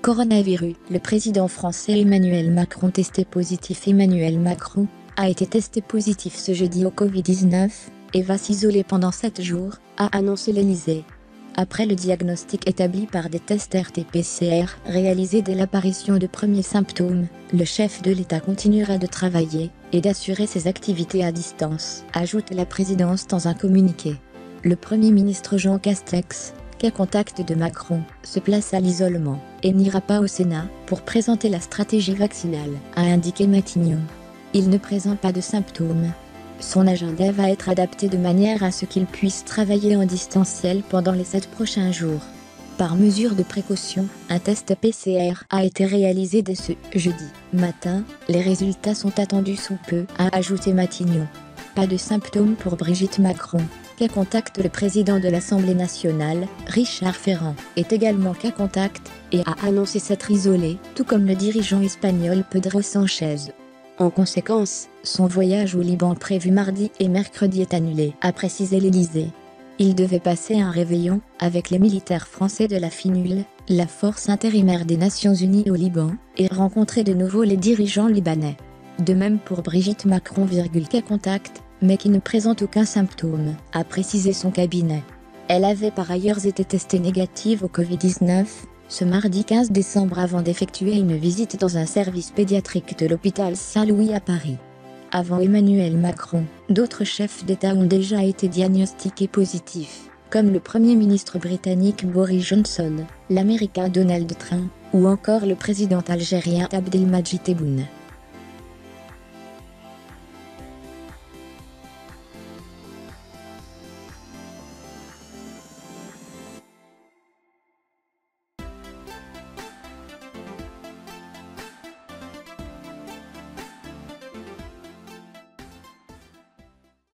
Coronavirus. Le président français Emmanuel Macron testé positif. Emmanuel Macron a été testé positif ce jeudi au Covid-19 et va s'isoler pendant 7 jours, a annoncé l'Élysée. Après le diagnostic établi par des tests RT-PCR réalisés dès l'apparition de premiers symptômes, le chef de l'État continuera de travailler et d'assurer ses activités à distance, ajoute la présidence dans un communiqué. Le Premier ministre Jean Castex, cas contact de Macron, se place à l'isolement et n'ira pas au Sénat pour présenter la stratégie vaccinale, a indiqué Matignon. Il ne présente pas de symptômes. Son agenda va être adapté de manière à ce qu'il puisse travailler en distanciel pendant les 7 prochains jours. Par mesure de précaution, un test PCR a été réalisé dès ce jeudi matin. Les résultats sont attendus sous peu, a ajouté Matignon. Pas de symptômes pour Brigitte Macron, cas contact. Le président de l'Assemblée nationale, Richard Ferrand, est également cas contact et a annoncé s'être isolé, tout comme le dirigeant espagnol Pedro Sánchez. En conséquence, son voyage au Liban prévu mardi et mercredi est annulé, a précisé l'Élysée. Il devait passer un réveillon avec les militaires français de la FINUL, la force intérimaire des Nations Unies au Liban, et rencontrer de nouveau les dirigeants libanais. De même pour Brigitte Macron, cas contact, mais qui ne présente aucun symptôme, a précisé son cabinet. Elle avait par ailleurs été testée négative au Covid-19, ce mardi 15 décembre avant d'effectuer une visite dans un service pédiatrique de l'hôpital Saint-Louis à Paris. Avant Emmanuel Macron, d'autres chefs d'État ont déjà été diagnostiqués positifs, comme le Premier ministre britannique Boris Johnson, l'Américain Donald Trump, ou encore le président algérien Abdelmadjid Tebboune.